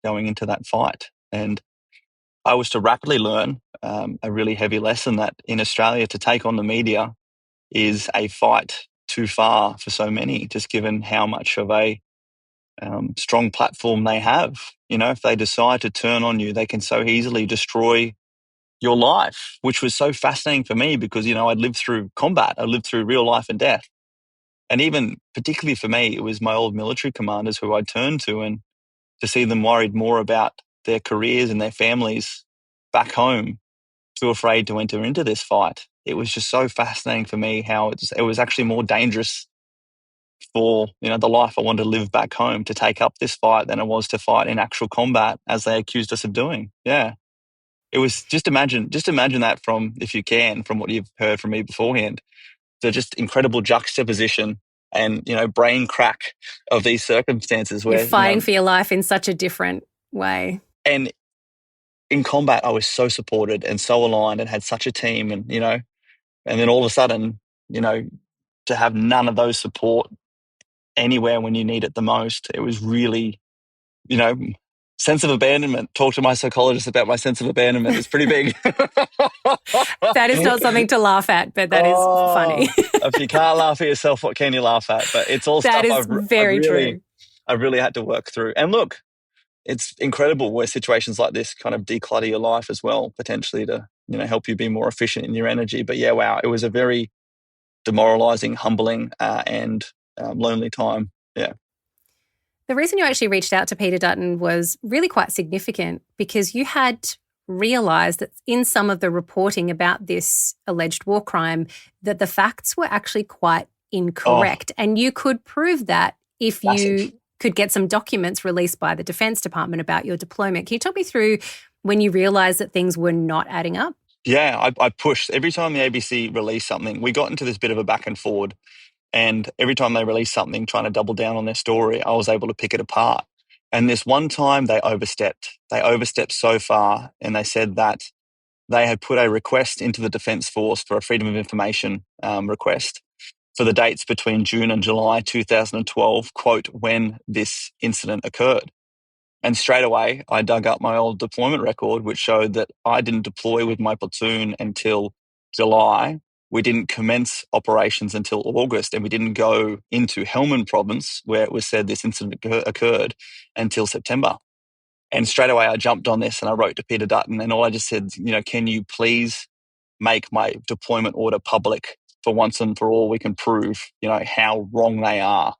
going into that fight. And I was to rapidly learn a really heavy lesson that in Australia, to take on the media is a fight too far for so many, just given how much of a strong platform they have. If they decide to turn on you, they can so easily destroy your life, which was so fascinating for me because, I'd lived through combat. I lived through real life and death. And even particularly for me, it was my old military commanders who I turned to, and to see them worried more about their careers and their families back home, too afraid to enter into this fight. It was just so fascinating for me how it was actually more dangerous for the life I wanted to live back home to take up this fight than it was to fight in actual combat, as they accused us of doing. Yeah. It was just imagine that from, if you can, from what you've heard from me beforehand, the just incredible juxtaposition and, brain crack of these circumstances where you're fighting for your life in such a different way. And in combat, I was so supported and so aligned and had such a team, and, and then all of a sudden, to have none of those support anywhere when you need it the most, it was really, sense of abandonment. Talk to my psychologist about my sense of abandonment. It's pretty big. That is not something to laugh at, but that is funny. If you can't laugh at yourself, what can you laugh at? But it's all that stuff true. I really had to work through. And look, it's incredible where situations like this kind of declutter your life as well, potentially to, help you be more efficient in your energy. But yeah, wow, it was a very demoralizing, humbling, and lonely time. Yeah. The reason you actually reached out to Peter Dutton was really quite significant because you had realised that in some of the reporting about this alleged war crime that the facts were actually quite incorrect. And you could prove that if you could get some documents released by the Defence Department about your deployment. Can you talk me through when you realised that things were not adding up? Yeah, I pushed. Every time the ABC released something, we got into this bit of a back and forward. And every time they released something, trying to double down on their story, I was able to pick it apart. And this one time they overstepped. They overstepped so far, and they said that they had put a request into the Defence Force for a Freedom of Information request for the dates between June and July 2012, quote, when this incident occurred. And straight away, I dug up my old deployment record, which showed that I didn't deploy with my platoon until July. We didn't commence operations until August, and we didn't go into Helmand province, where it was said this incident occurred, until September. And straight away, I jumped on this and I wrote to Peter Dutton, and all I just said, can you please make my deployment order public for once and for all? We can prove, how wrong they are.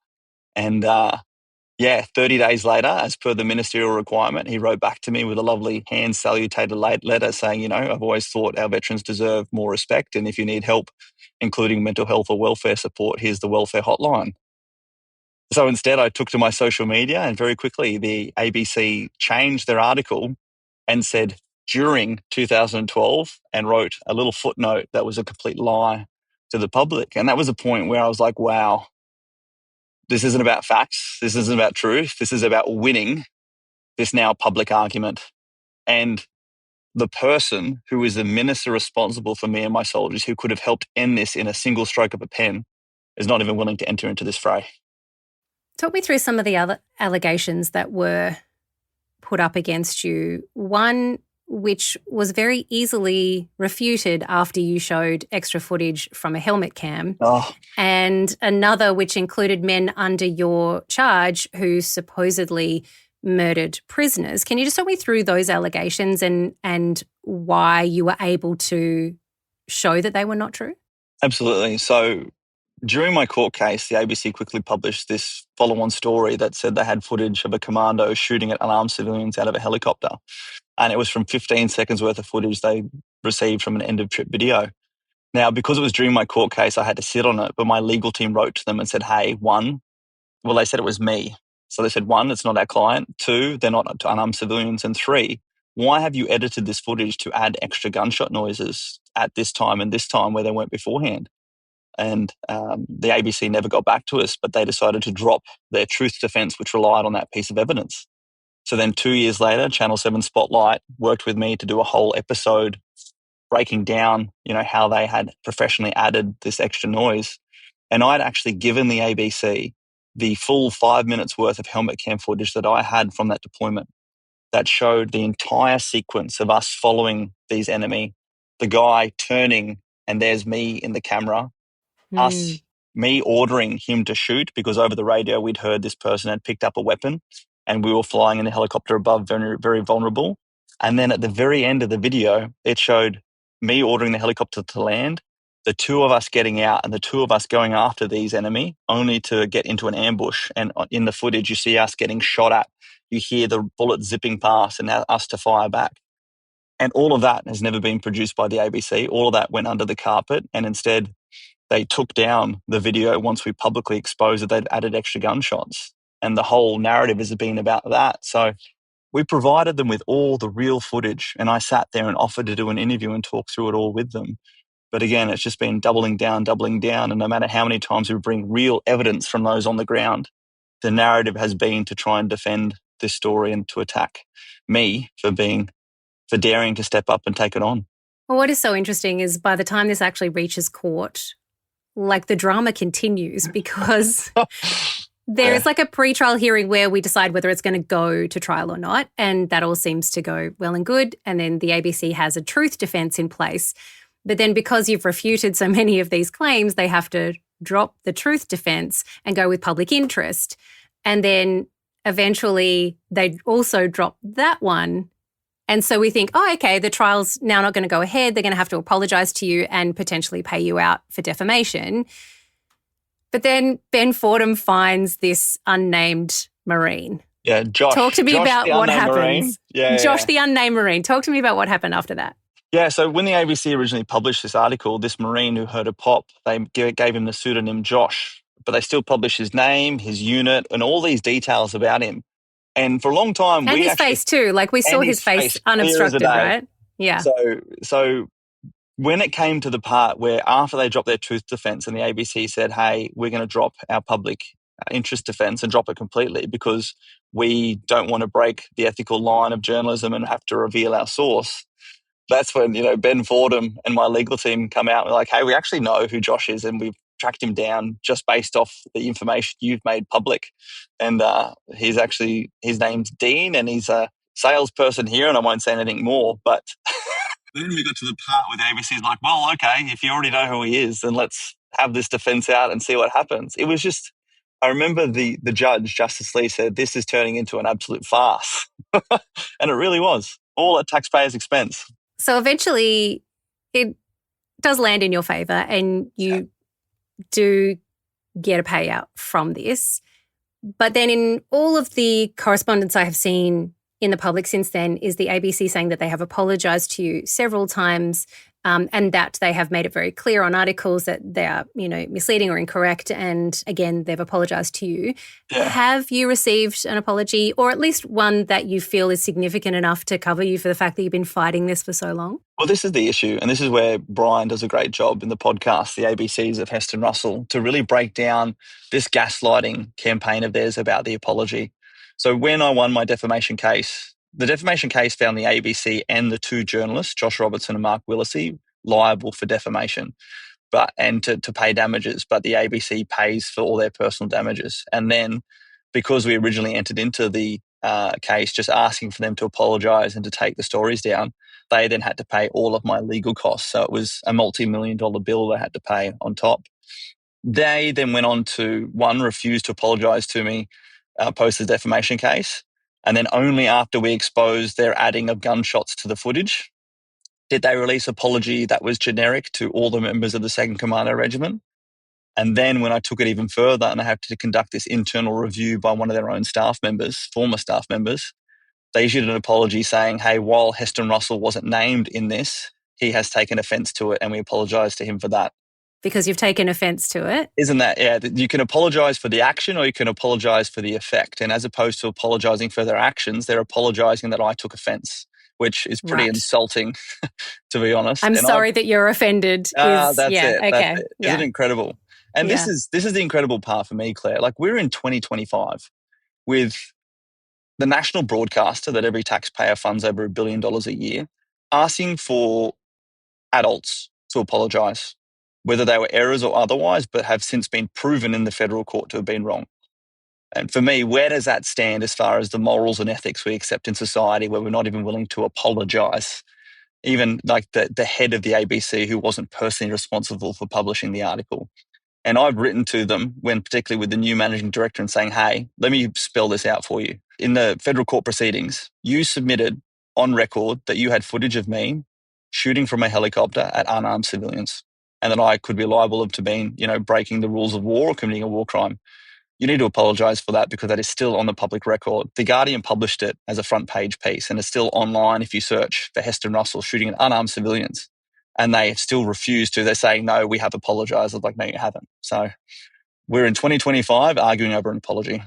And 30 days later, as per the ministerial requirement, he wrote back to me with a lovely hand-salutated letter saying, I've always thought our veterans deserve more respect, and if you need help, including mental health or welfare support, here's the welfare hotline. So instead, I took to my social media, and very quickly, the ABC changed their article and said during 2012 and wrote a little footnote that was a complete lie to the public. And that was a point where I was like, wow, this isn't about facts. This isn't about truth. This is about winning this now public argument. And the person who is the minister responsible for me and my soldiers, who could have helped end this in a single stroke of a pen, is not even willing to enter into this fray. Talk me through some of the other allegations that were put up against you. One which was very easily refuted after you showed extra footage from a helmet cam, and another which included men under your charge who supposedly murdered prisoners. Can you just talk me through those allegations and why you were able to show that they were not true? Absolutely. So during my court case, the ABC quickly published this follow-on story that said they had footage of a commando shooting at unarmed civilians out of a helicopter. And it was from 15 seconds worth of footage they received from an end-of-trip video. Now, because it was during my court case, I had to sit on it, but my legal team wrote to them and said, hey, they said it was me. So they said, one, it's not our client. Two, they're not unarmed civilians. And three, why have you edited this footage to add extra gunshot noises at this time and this time where they weren't beforehand? And the ABC never got back to us, but they decided to drop their truth defense, which relied on that piece of evidence. So then 2 years later, Channel 7 Spotlight worked with me to do a whole episode breaking down, how they had professionally added this extra noise. And I'd actually given the ABC the full 5 minutes worth of helmet cam footage that I had from that deployment that showed the entire sequence of us following these enemy, the guy turning, and there's me in the camera, me ordering him to shoot because over the radio we'd heard this person had picked up a weapon and we were flying in a helicopter above, very, very vulnerable. And then at the very end of the video, it showed me ordering the helicopter to land, the two of us getting out and the two of us going after these enemy only to get into an ambush. And in the footage, you see us getting shot at. You hear the bullet zipping past and us to fire back. And all of that has never been produced by the ABC. All of that went under the carpet. And instead, they took down the video once we publicly exposed that they'd added extra gunshots. And the whole narrative has been about that. So we provided them with all the real footage. And I sat there and offered to do an interview and talk through it all with them. But again, it's just been doubling down. And no matter how many times we bring real evidence from those on the ground, the narrative has been to try and defend this story and to attack me for daring to step up and take it on. Well, what is so interesting is by the time this actually reaches court, like the drama continues because there is like a pre-trial hearing where we decide whether it's going to go to trial or not. And that all seems to go well and good. And then the ABC has a truth defense in place. But then because you've refuted so many of these claims, they have to drop the truth defense and go with public interest. And then eventually they also drop that one. And so we think, oh, okay, the trial's now not going to go ahead. They're going to have to apologise to you and potentially pay you out for defamation. But then Ben Fordham finds this unnamed Marine. Yeah, Josh. Talk to me about what happens. Josh, the unnamed Marine. Talk to me about what happened after that. Yeah, so when the ABC originally published this article, this Marine who heard a pop, they gave him the pseudonym Josh, but they still published his name, his unit, and all these details about him. And for a long time, and his face too. Like we saw his face unobstructed, right? Yeah. So when it came to the part where after they dropped their truth defense and the ABC said, hey, we're going to drop our public interest defense and drop it completely because we don't want to break the ethical line of journalism and have to reveal our source. That's when, Ben Fordham and my legal team come out and like, hey, we actually know who Josh is and we've tracked him down just based off the information you've made public. And his name's Dean and he's a salesperson here and I won't say anything more. But then we got to the part where the ABC's like, well, okay, if you already know who he is, then let's have this defense out and see what happens. It was just, I remember the judge, Justice Lee, said, this is turning into an absolute farce. And it really was, all at taxpayers' expense. So eventually it does land in your favour and you do get a payout from this. But then in all of the correspondence I have seen in the public since then is the ABC saying that they have apologised to you several times and that they have made it very clear on articles that they are, misleading or incorrect. And again, they've apologised to you. Yeah. Have you received an apology or at least one that you feel is significant enough to cover you for the fact that you've been fighting this for so long? Well, this is the issue. And this is where Brian does a great job in the podcast, the ABCs of Heston Russell, to really break down this gaslighting campaign of theirs about the apology. So when I won my defamation case, the defamation case found the ABC and the two journalists, Josh Robertson and Mark Willisey, liable for defamation and to pay damages, but the ABC pays for all their personal damages. And then because we originally entered into the case, just asking for them to apologise and to take the stories down. They then had to pay all of my legal costs. So it was a multi-million-dollar bill they had to pay on top. They then went on to, one, refuse to apologise to me post the defamation case. And then only after we exposed their adding of gunshots to the footage did they release apology that was generic to all the members of the 2nd Commando Regiment. And then when I took it even further and I had to conduct this internal review by one of their own staff members, former staff members, they issued an apology saying, hey, while Heston Russell wasn't named in this, he has taken offence to it and we apologise to him for that. Because you've taken offence to it? Isn't that, yeah, you can apologise for the action or you can apologise for the effect. And as opposed to apologising for their actions, they're apologising that I took offence, which is pretty insulting, to be honest. I'm sorry that you're offended. That's it. Okay. That's it. Isn't it incredible? And this is the incredible part for me, Claire. Like, we're in 2025 with the national broadcaster that every taxpayer funds over $1 billion a year asking for adults to apologise, whether they were errors or otherwise, but have since been proven in the federal court to have been wrong. And for me, where does that stand as far as the morals and ethics we accept in society where we're not even willing to apologise? Even like the head of the ABC, who wasn't personally responsible for publishing the article. And I've written to them, when particularly with the new managing director, and saying, hey, let me spell this out for you. In the federal court proceedings, you submitted on record that you had footage of me shooting from a helicopter at unarmed civilians and that I could be liable to being, breaking the rules of war or committing a war crime. You need to apologise for that because that is still on the public record. The Guardian published it as a front page piece and it's still online if you search for Heston Russell shooting at unarmed civilians. And they still refuse to. They're saying, no, we have apologised. I'm like, no, you haven't. So we're in 2025 arguing over an apology.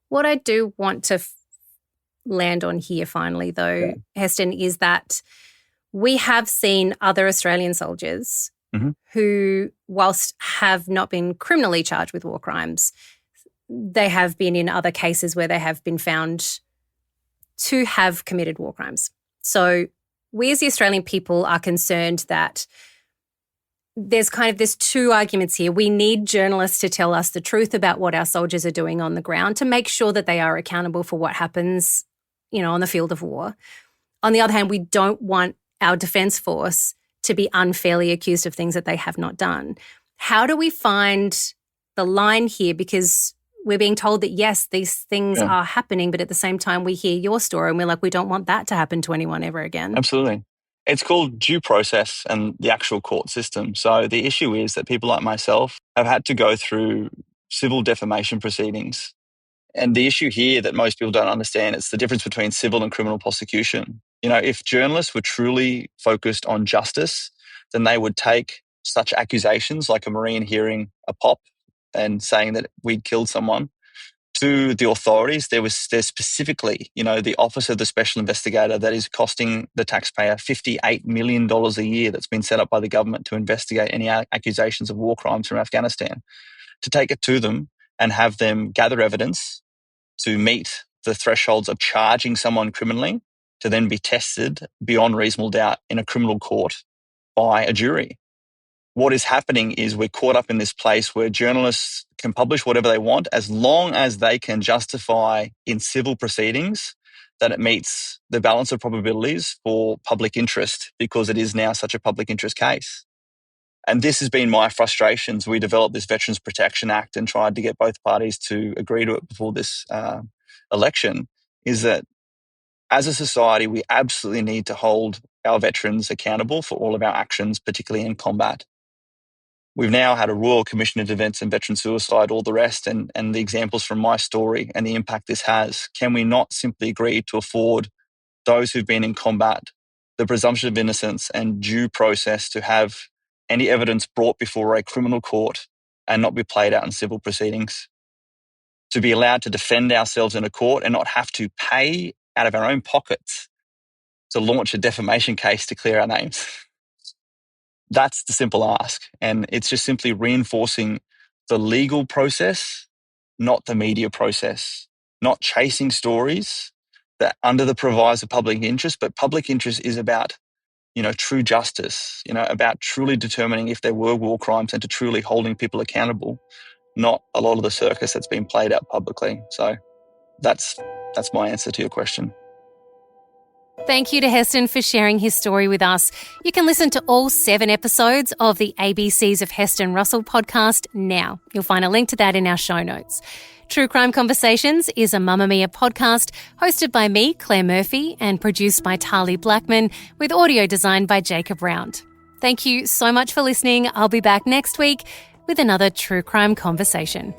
What I do want to land on here finally, though, Heston, is that we have seen other Australian soldiers who, whilst have not been criminally charged with war crimes, they have been in other cases where they have been found to have committed war crimes. So we as the Australian people are concerned that there's two arguments here. We need journalists to tell us the truth about what our soldiers are doing on the ground to make sure that they are accountable for what happens, on the field of war. On the other hand, we don't want our Defence Force to be unfairly accused of things that they have not done. How do we find the line here? Because we're being told that, yes, these things are happening, but at the same time we hear your story and we're like, we don't want that to happen to anyone ever again. Absolutely. It's called due process and the actual court system. So the issue is that people like myself have had to go through civil defamation proceedings. And the issue here that most people don't understand is the difference between civil and criminal prosecution. If journalists were truly focused on justice, then they would take such accusations like a Marine hearing a pop and saying that we'd killed someone to the authorities. There's specifically, the Office of the Special Investigator that is costing the taxpayer $58 million a year that's been set up by the government to investigate any accusations of war crimes from Afghanistan, to take it to them and have them gather evidence to meet the thresholds of charging someone criminally to then be tested beyond reasonable doubt in a criminal court by a jury. What is happening is we're caught up in this place where journalists can publish whatever they want as long as they can justify in civil proceedings that it meets the balance of probabilities for public interest, because it is now such a public interest case. And this has been my frustrations. We developed this Veterans Protection Act and tried to get both parties to agree to it before this election, is that as a society, we absolutely need to hold our veterans accountable for all of our actions, particularly in combat. We've now had a Royal Commission into Defence and Veteran Suicide, all the rest, and the examples from my story and the impact this has. Can we not simply agree to afford those who've been in combat the presumption of innocence and due process to have any evidence brought before a criminal court and not be played out in civil proceedings? To be allowed to defend ourselves in a court and not have to pay out of our own pockets to launch a defamation case to clear our names. That's the simple ask. And it's just simply reinforcing the legal process, not the media process, not chasing stories that under the proviso of public interest, but public interest is about, true justice, about truly determining if there were war crimes and to truly holding people accountable, not a lot of the circus that's been played out publicly. So that's that's my answer to your question. Thank you to Heston for sharing his story with us. You can listen to all 7 episodes of the ABCs of Heston Russell podcast now. You'll find a link to that in our show notes. True Crime Conversations is a Mamma Mia podcast hosted by me, Claire Murphy, and produced by Tali Blackman, with audio designed by Jacob Round. Thank you so much for listening. I'll be back next week with another True Crime Conversation.